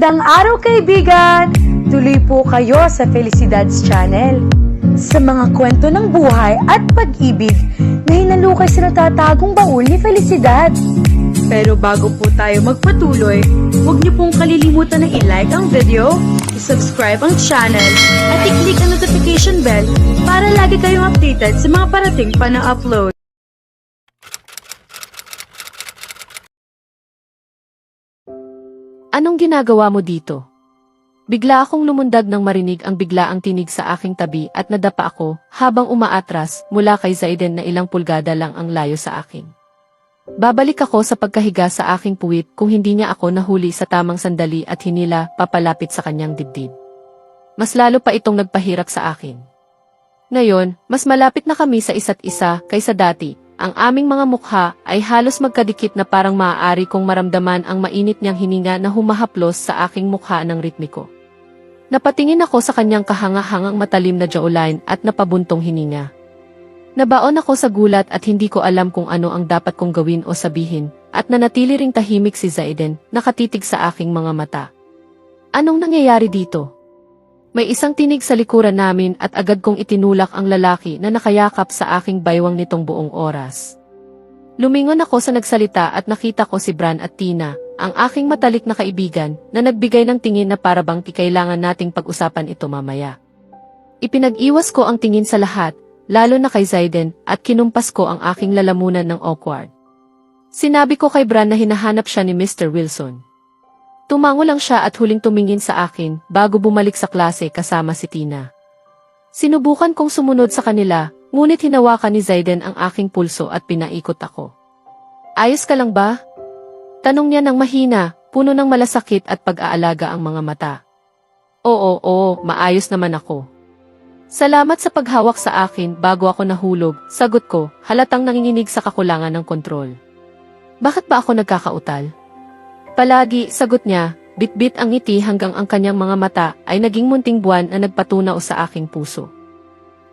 Magandang araw kaibigan! Tuloy po kayo sa Felicidad's Channel. Sa mga kwento ng buhay at pag-ibig na hinalukay sa natatagong baul ni Felicidad. Pero bago po tayo magpatuloy, huwag niyo pong kalilimutan na i-like ang video, i-subscribe ang channel, at i-click ang notification bell para lagi kayong updated sa mga parating pa na upload. Anong ginagawa mo dito? Bigla akong lumundag nang marinig ang biglaang tinig sa aking tabi at nadapa ako habang umaatras mula kay Zaiden na ilang pulgada lang ang layo sa akin. Babalik ako sa pagkahiga sa aking puwit kung hindi niya ako nahuli sa tamang sandali at hinila papalapit sa kanyang dibdib. Mas lalo pa itong nagpahirak sa akin. Ngayon, mas malapit na kami sa isa't isa kaysa dati. Ang aming mga mukha ay halos magkadikit na parang maaari kong maramdaman ang mainit niyang hininga na humahaplos sa aking mukha ng ritmiko. Napatingin ako sa kanyang kahanga-hangang matalim na jawline at napabuntong hininga. Nabaon ako sa gulat at hindi ko alam kung ano ang dapat kong gawin o sabihin, at nanatili ring tahimik si Zaiden, nakatitig sa aking mga mata. Anong nangyayari dito? May isang tinig sa likuran namin at agad kong itinulak ang lalaki na nakayakap sa aking baywang nitong buong oras. Lumingon ako sa nagsalita at nakita ko si Bran at Tina, ang aking matalik na kaibigan, na nagbigay ng tingin na parabang kailangan nating pag-usapan ito mamaya. Ipinag-iwas ko ang tingin sa lahat, lalo na kay Zaiden, at kinumpas ko ang aking lalamunan ng awkward. Sinabi ko kay Bran na hinahanap siya ni Mr. Wilson. Tumango lang siya at huling tumingin sa akin bago bumalik sa klase kasama si Tina. Sinubukan kong sumunod sa kanila, ngunit hinawakan ni Zaiden ang aking pulso at pinaikot ako. Ayos ka lang ba? Tanong niya ng mahina, puno ng malasakit at pag-aalaga ang mga mata. Oo, maayos naman ako. Salamat sa paghawak sa akin bago ako nahulog, sagot ko, halatang nanginginig sa kakulangan ng kontrol. Bakit ba ako nagkakautal? Palagi, sagot niya, bitbit ang ngiti hanggang ang kanyang mga mata ay naging munting buwan na nagpatunaw sa aking puso.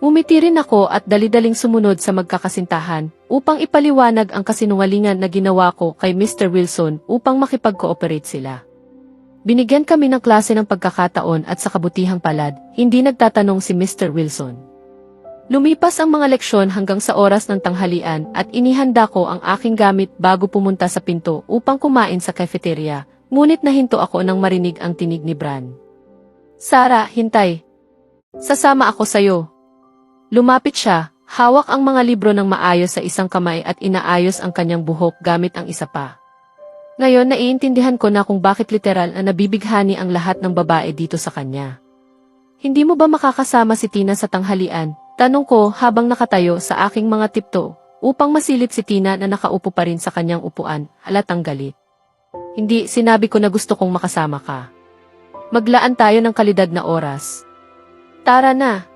Umiti rin ako at dali-daling sumunod sa magkakasintahan upang ipaliwanag ang kasinungalingan na ginawa ko kay Mr. Wilson upang makipag-cooperate sila. Binigyan kami ng klase ng pagkakataon at sa kabutihang palad, hindi nagtatanong si Mr. Wilson. Lumipas ang mga leksyon hanggang sa oras ng tanghalian at inihanda ko ang aking gamit bago pumunta sa pinto upang kumain sa cafeteria, ngunit nahinto ako nang marinig ang tinig ni Bran. Sarah, hintay. Sasama ako sayo. Lumapit siya, hawak ang mga libro ng maayos sa isang kamay at inaayos ang kanyang buhok gamit ang isa pa. Ngayon naiintindihan ko na kung bakit literal na nabibighani ang lahat ng babae dito sa kanya. Hindi mo ba makakasama si Tina sa tanghalian? Tanong ko habang nakatayo sa aking mga tipto upang masilip si Tina na nakaupo pa rin sa kanyang upuan, halatang galit. Hindi, sinabi ko na gusto kong makasama ka. Maglaan tayo ng kalidad na oras. Tara na.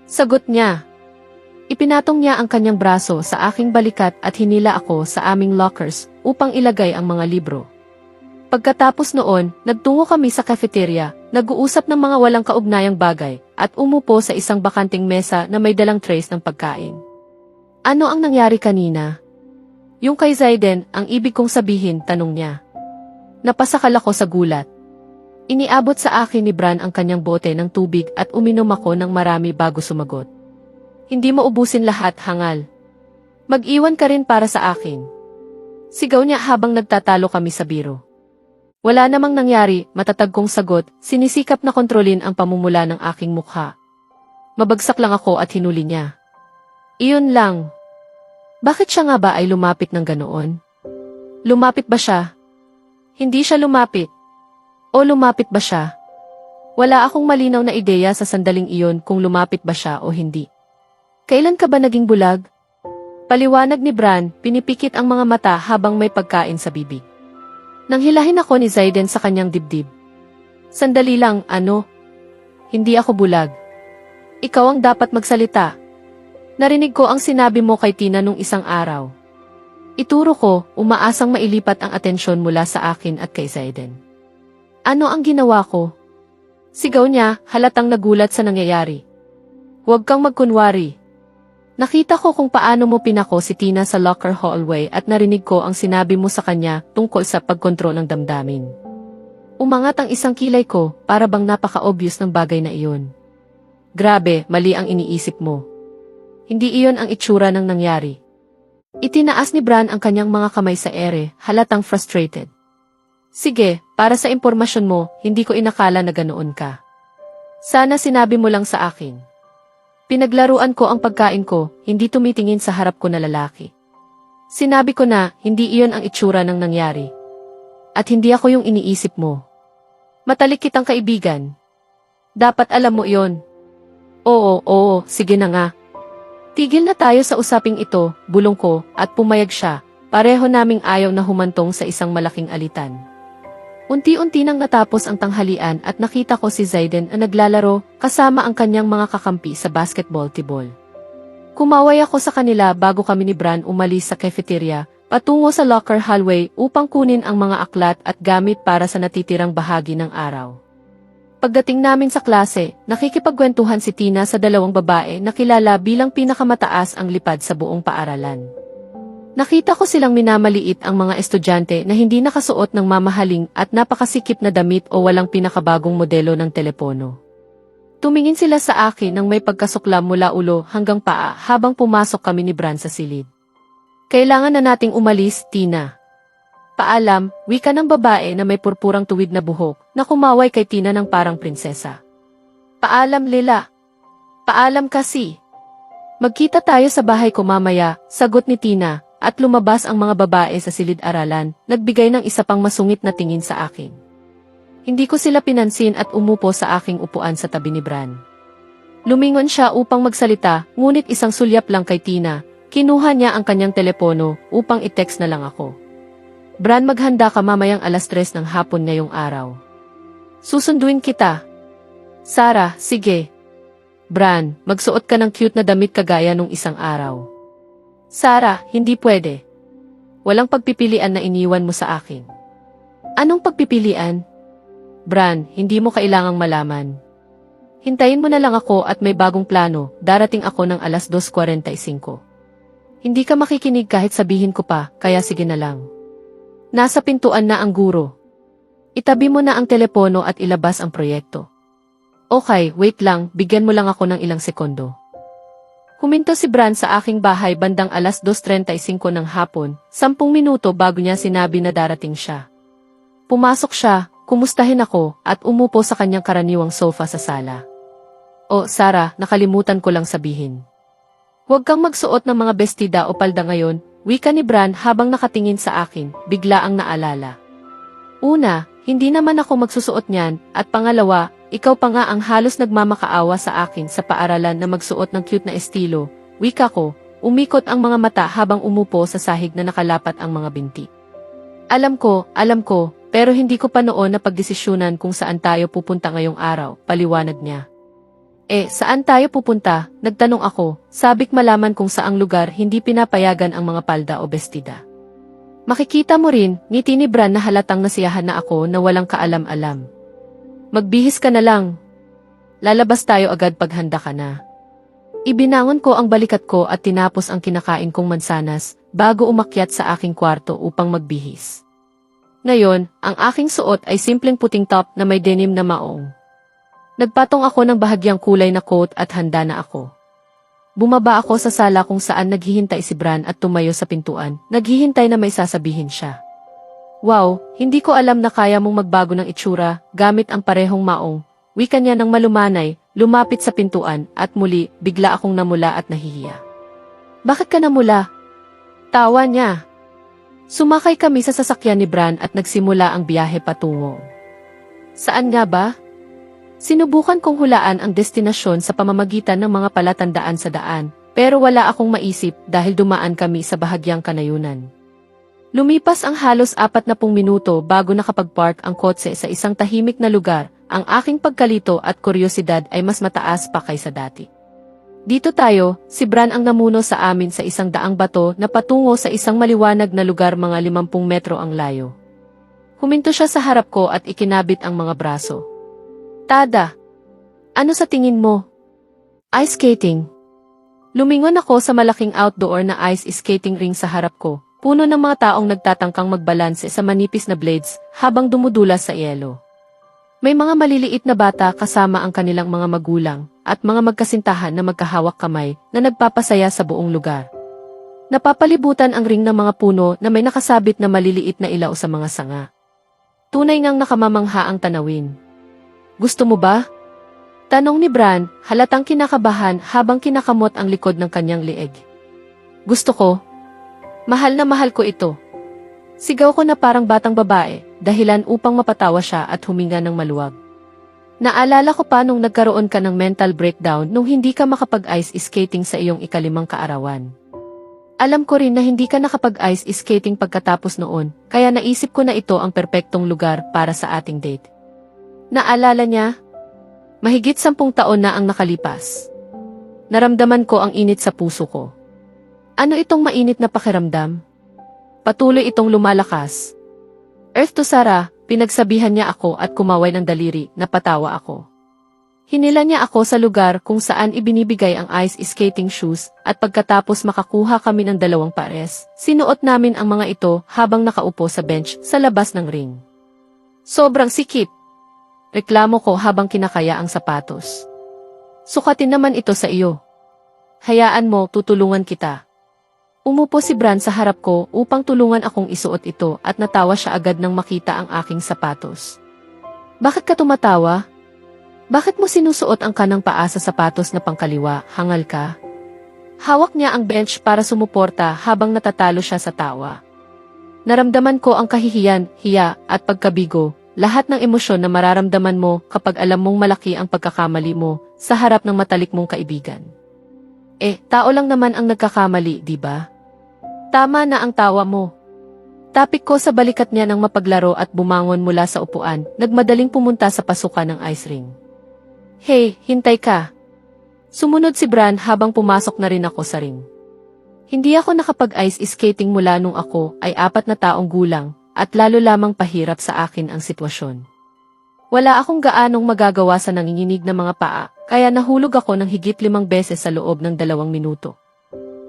Sagot niya. Ipinatong niya ang kanyang braso sa aking balikat at hinila ako sa aming lockers upang ilagay ang mga libro. Pagkatapos noon, nagtungo kami sa cafeteria, nag-uusap ng mga walang kaugnayang bagay, at umupo sa isang bakanting mesa na may dalang trays ng pagkain. Ano ang nangyari kanina? Yung kay Zaiden, ang ibig kong sabihin, tanong niya. Napasakal ako sa gulat. Iniabot sa akin ni Bran ang kanyang bote ng tubig at uminom ako ng marami bago sumagot. Hindi mo ubusin lahat, hangal. Mag-iwan ka rin para sa akin. Sigaw niya habang nagtatalo kami sa biro. Wala namang nangyari, matatag kong sagot, sinisikap na kontrolin ang pamumula ng aking mukha. Mabagsak lang ako at hinuli niya. Iyon lang. Bakit siya nga ba ay lumapit ng ganoon? Lumapit ba siya? Hindi siya lumapit. O lumapit ba siya? Wala akong malinaw na ideya sa sandaling iyon kung lumapit ba siya o hindi. Kailan ka ba naging bulag? Paliwanag ni Bran, pinipikit ang mga mata habang may pagkain sa bibig. Nanghilahin ako ni Zaiden sa kanyang dibdib. Sandali lang, ano? Hindi ako bulag. Ikaw ang dapat magsalita. Narinig ko ang sinabi mo kay Tina nung isang araw. Ituro ko, umaasang mailipat ang atensyon mula sa akin at kay Zaiden. Ano ang ginawa ko? Sigaw niya, halatang nagulat sa nangyayari. Huwag kang magkunwari. Nakita ko kung paano mo pinako si Tina sa locker hallway at narinig ko ang sinabi mo sa kanya tungkol sa pagkontrol ng damdamin. Umangat ang isang kilay ko para bang napaka-obvious ng bagay na iyon. Grabe, mali ang iniisip mo. Hindi iyon ang itsura ng nangyari. Itinaas ni Bran ang kanyang mga kamay sa ere, halatang frustrated. Sige, para sa impormasyon mo, hindi ko inakala na ganoon ka. Sana sinabi mo lang sa akin. Pinaglaruan ko ang pagkain ko, hindi tumitingin sa harap ko na lalaki. Sinabi ko na, hindi iyon ang itsura ng nangyari. At hindi ako yung iniisip mo. Matalik kitang kaibigan. Dapat alam mo iyon. Oo, sige na nga. Tigil na tayo sa usaping ito, bulong ko, at pumayag siya. Pareho naming ayaw na humantong sa isang malaking alitan. Unti-unti nang natapos ang tanghalian at nakita ko si Zaiden na naglalaro kasama ang kanyang mga kakampi sa basketball tibol. Kumaway ako sa kanila bago kami ni Bran umalis sa cafeteria, patungo sa locker hallway upang kunin ang mga aklat at gamit para sa natitirang bahagi ng araw. Pagdating namin sa klase, nakikipagkwentuhan si Tina sa dalawang babae na kilala bilang pinakamataas ang lipad sa buong paaralan. Nakita ko silang minamaliit ang mga estudyante na hindi nakasuot ng mamahaling at napakasikip na damit o walang pinakabagong modelo ng telepono. Tumingin sila sa akin nang may pagkasuklam mula ulo hanggang paa habang pumasok kami ni Bran sa silid. Kailangan na nating umalis, Tina. Paalam, wika ng babae na may purpurang tuwid na buhok na kumaway kay Tina ng parang prinsesa. Paalam, Lila. Paalam kasi. Magkita tayo sa bahay ko mamaya, sagot ni Tina, at lumabas ang mga babae sa silid-aralan, nagbigay ng isa pang masungit na tingin sa akin. Hindi ko sila pinansin at umupo sa aking upuan sa tabi ni Bran. Lumingon siya upang magsalita, ngunit isang sulyap lang kay Tina. Kinuha niya ang kanyang telepono upang i-text na lang ako. Bran, maghanda ka mamayang 3:00 ng hapon ngayong araw. Susunduin kita. Sarah, sige. Bran, magsuot ka ng cute na damit kagaya nung isang araw. Sarah, hindi pwede. Walang pagpipilian na iniwan mo sa akin. Anong pagpipilian? Bran, hindi mo kailangang malaman. Hintayin mo na lang ako at may bagong plano, darating ako ng 2:45. Hindi ka makikinig kahit sabihin ko pa, kaya sige na lang. Nasa pintuan na ang guro. Itabi mo na ang telepono at ilabas ang proyekto. Okay, wait lang, bigyan mo lang ako ng ilang segundo. Huminto si Bran sa aking bahay bandang 2:35 ng hapon, 10 minuto bago niya sinabi na darating siya. Pumasok siya, kumustahin ako, at umupo sa kanyang karaniwang sofa sa sala. Oh, Sarah, nakalimutan ko lang sabihin. Huwag kang magsuot ng mga bestida o palda ngayon, wika ni Bran habang nakatingin sa akin, bigla ang naalala. Una, hindi naman ako magsusuot niyan, at pangalawa, ikaw pa nga ang halos nagmamakaawa sa akin sa paaralan na magsuot ng cute na estilo, wika ko, umikot ang mga mata habang umupo sa sahig na nakalapat ang mga binti. Alam ko, pero hindi ko pa noon napagdesisyunan kung saan tayo pupunta ngayong araw, paliwanag niya. Saan tayo pupunta? Nagtanong ako, sabik malaman kung saang lugar hindi pinapayagan ang mga palda o bestida. Makikita mo rin, ngiti ni Bran na halatang nasiyahan na ako na walang kaalam-alam. Magbihis ka na lang. Lalabas tayo agad pag handa ka na. Ibinangon ko ang balikat ko at tinapos ang kinakain kong mansanas bago umakyat sa aking kwarto upang magbihis. Ngayon, ang aking suot ay simpleng puting top na may denim na maong. Nagpatong ako ng bahagyang kulay na coat at handa na ako. Bumaba ako sa sala kung saan naghihintay si Bran at tumayo sa pintuan, naghihintay na may sasabihin siya. Wow, hindi ko alam na kaya mong magbago ng itsura gamit ang parehong maong. Wika niya ng malumanay, lumapit sa pintuan at muli bigla akong namula at nahihiya. Bakit ka namula? Tawa niya. Sumakay kami sa sasakyan ni Bran at nagsimula ang biyahe patungo. Saan nga ba? Sinubukan kong hulaan ang destinasyon sa pamamagitan ng mga palatandaan sa daan, pero wala akong maisip dahil dumaan kami sa bahagyang kanayunan. Lumipas ang halos 40 minuto bago nakapag-park ang kotse sa isang tahimik na lugar, ang aking pagkalito at kuryosidad ay mas mataas pa kaysa dati. Dito tayo, si Bran ang namuno sa amin sa isang daang bato na patungo sa isang maliwanag na lugar mga 50 metro ang layo. Huminto siya sa harap ko at ikinabit ang mga braso. Tada, ano sa tingin mo? Ice skating. Lumingon ako sa malaking outdoor na ice skating ring sa harap ko, Puno ng mga taong nagtatangkang magbalanse sa manipis na blades habang dumudulas sa yelo. May mga maliliit na bata kasama ang kanilang mga magulang at mga magkasintahan na magkahawak kamay na nagpapasaya sa buong lugar. Napapalibutan ang ring ng mga puno na may nakasabit na maliliit na ilaw sa mga sanga. Tunay ngang nakamamangha ang tanawin. Gusto mo ba? Tanong ni Bran, halatang kinakabahan habang kinakamot ang likod ng kanyang lieg. Gusto ko. Mahal na mahal ko ito. Sigaw ko na parang batang babae, dahilan upang mapatawa siya at huminga ng maluwag. Naalala ko pa nung nagkaroon ka ng mental breakdown nung hindi ka makapag-ice skating sa iyong ikalimang kaarawan. Alam ko rin na hindi ka nakapag-ice skating pagkatapos noon, kaya naisip ko na ito ang perpektong lugar para sa ating date. Naalala niya? Mahigit 10 taon na ang nakalipas. Naramdaman ko ang init sa puso ko. Ano itong mainit na pakiramdam? Patuloy itong lumalakas. Earth to Sarah, pinagsabihan niya ako at kumaway ng daliri, napatawa ako. Hinila niya ako sa lugar kung saan ibinibigay ang ice skating shoes at pagkatapos makakuha kami ng 2 pares, sinuot namin ang mga ito habang nakaupo sa bench sa labas ng ring. Sobrang sikip. Reklamo ko habang kinakaya ang sapatos. Sukatin naman ito sa iyo. Hayaan mo, tutulungan kita. Umupo si Bran sa harap ko upang tulungan akong isuot ito at natawa siya agad nang makita ang aking sapatos. Bakit ka tumatawa? Bakit mo sinusuot ang kanang paa sa sapatos na pangkaliwa, hangal ka? Hawak niya ang bench para sumuporta habang natatalo siya sa tawa. Naramdaman ko ang kahihiyan, hiya, at pagkabigo, lahat ng emosyon na mararamdaman mo kapag alam mong malaki ang pagkakamali mo sa harap ng matalik mong kaibigan. Tao lang naman ang nagkakamali, di ba? Tama na ang tawa mo. Tapik ko sa balikat niya nang mapaglaro at bumangon mula sa upuan, nagmadaling pumunta sa pasukan ng ice ring. Hey, hintay ka. Sumunod si Bran habang pumasok na rin ako sa ring. Hindi ako nakapag-ice skating mula nung ako ay 4 na taong gulang at lalo lamang pahirap sa akin ang sitwasyon. Wala akong gaanong magagawa sa nanginginig na mga paa, kaya nahulog ako ng higit 5 beses sa loob ng 2 minuto.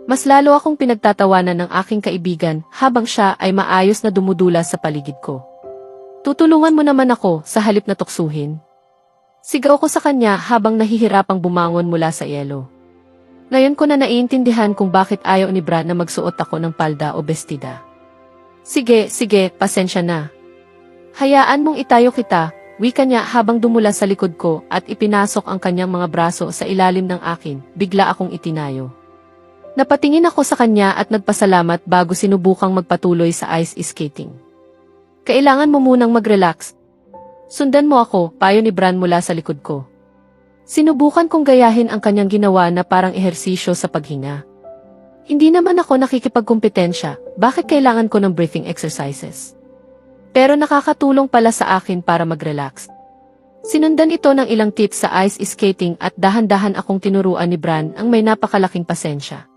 Mas lalo akong pinagtatawanan ng aking kaibigan habang siya ay maayos na dumudulas sa paligid ko. Tutulungan mo naman ako sa halip na tuksuhin. Sigaw ko sa kanya habang nahihirapang bumangon mula sa yelo. Ngayon ko na naiintindihan kung bakit ayaw ni Bran na magsuot ako ng palda o bestida. Sige, pasensya na. Hayaan mong itayo kita, wika niya habang dumula sa likod ko at ipinasok ang kanyang mga braso sa ilalim ng akin, bigla akong itinayo. Napatingin ako sa kanya at nagpasalamat bago sinubukang magpatuloy sa ice skating. Kailangan mo munang mag-relax. Sundan mo ako, payo ni Bran mula sa likod ko. Sinubukan kong gayahin ang kanyang ginawa na parang ehersisyo sa paghinga. Hindi naman ako nakikipagkumpetensya, bakit kailangan ko ng breathing exercises? Pero nakakatulong pala sa akin para mag-relax. Sinundan ito ng ilang tips sa ice skating at dahan-dahan akong tinuruan ni Bran ang may napakalaking pasensya.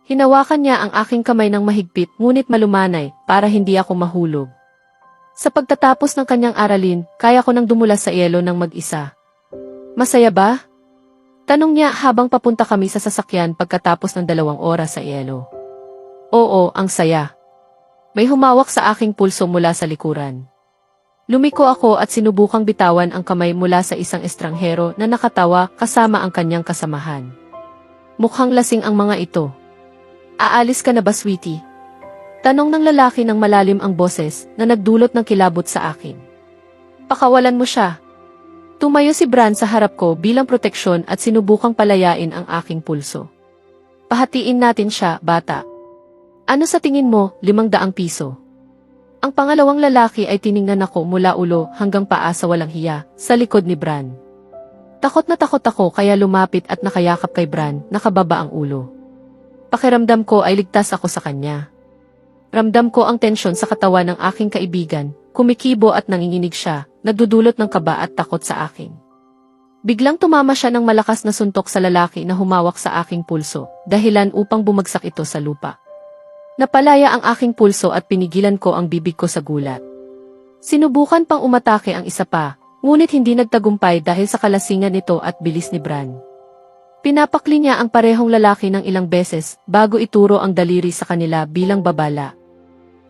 Hinawakan niya ang aking kamay ng mahigpit ngunit malumanay para hindi ako mahulog. Sa pagtatapos ng kanyang aralin, kaya ko nang dumulas sa yelo ng mag-isa. Masaya ba? Tanong niya habang papunta kami sa sasakyan pagkatapos ng 2 oras sa yelo. Oo, ang saya. May humawak sa aking pulso mula sa likuran. Lumiko ako at sinubukang bitawan ang kamay mula sa isang estranghero na nakatawa kasama ang kanyang kasamahan. Mukhang lasing ang mga ito. Aalis ka na ba, sweetie? Tanong ng lalaki ng malalim ang boses na nagdulot ng kilabot sa akin. Pakawalan mo siya. Tumayo si Bran sa harap ko bilang proteksyon at sinubukang palayain ang aking pulso. Pahatiin natin siya, bata. Ano sa tingin mo, 500 piso? Ang pangalawang lalaki ay tiningnan ako mula ulo hanggang paa sa walang hiya, sa likod ni Bran. Takot na takot ako kaya lumapit at nakayakap kay Bran, nakababa ang ulo. Pakiramdam ko ay ligtas ako sa kanya. Ramdam ko ang tensyon sa katawan ng aking kaibigan, kumikibo at nanginginig siya, nagdudulot ng kaba at takot sa akin. Biglang tumama siya ng malakas na suntok sa lalaki na humawak sa aking pulso, dahilan upang bumagsak ito sa lupa. Napalaya ang aking pulso at pinigilan ko ang bibig ko sa gulat. Sinubukan pang umatake ang isa pa, ngunit hindi nagtagumpay dahil sa kalasingan nito at bilis ni Bran. Pinapakli niya ang parehong lalaki ng ilang beses bago ituro ang daliri sa kanila bilang babala,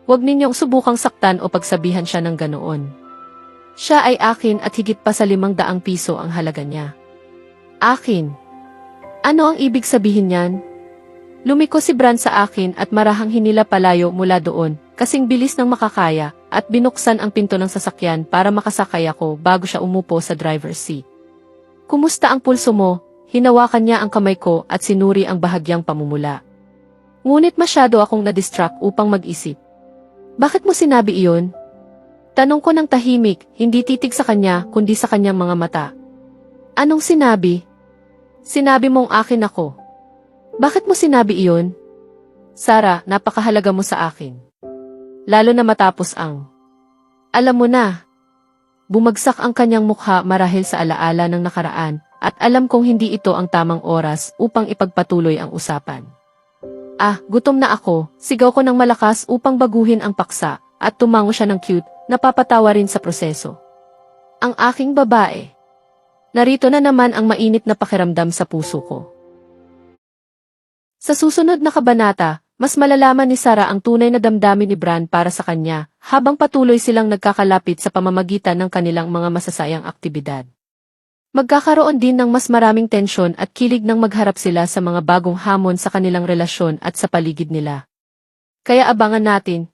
Huwag ninyong subukang saktan o pagsabihan siya ng ganoon. Siya ay akin at higit pa sa 500 piso ang halaga niya. Akin. Ano ang ibig sabihin niyan? Lumiko si Bran sa akin at marahang hinila palayo mula doon, kasing bilis ng makakaya, at binuksan ang pinto ng sasakyan para makasakay ako bago siya umupo sa driver's seat. Kumusta ang pulso mo? Hinawakan niya ang kamay ko at sinuri ang bahagyang pamumula. Ngunit masyado akong na-distract upang mag-isip. Bakit mo sinabi iyon? Tanong ko ng tahimik, hindi titig sa kanya kundi sa kanyang mga mata. Anong sinabi? Sinabi mong akin ako. Bakit mo sinabi iyon? Sarah, napakahalaga mo sa akin. Lalo na matapos ang... Alam mo na. Bumagsak ang kanyang mukha marahil sa alaala ng nakaraan, at alam kong hindi ito ang tamang oras upang ipagpatuloy ang usapan. Gutom na ako, sigaw ko ng malakas upang baguhin ang paksa, at tumango siya ng cute, napapatawa rin sa proseso. Ang aking babae. Narito na naman ang mainit na pakiramdam sa puso ko. Sa susunod na kabanata, mas malalaman ni Sarah ang tunay na damdamin ni Bran para sa kanya, habang patuloy silang nagkakalapit sa pamamagitan ng kanilang mga masasayang aktibidad. Magkakaroon din ng mas maraming tensyon at kilig nang magharap sila sa mga bagong hamon sa kanilang relasyon at sa paligid nila. Kaya abangan natin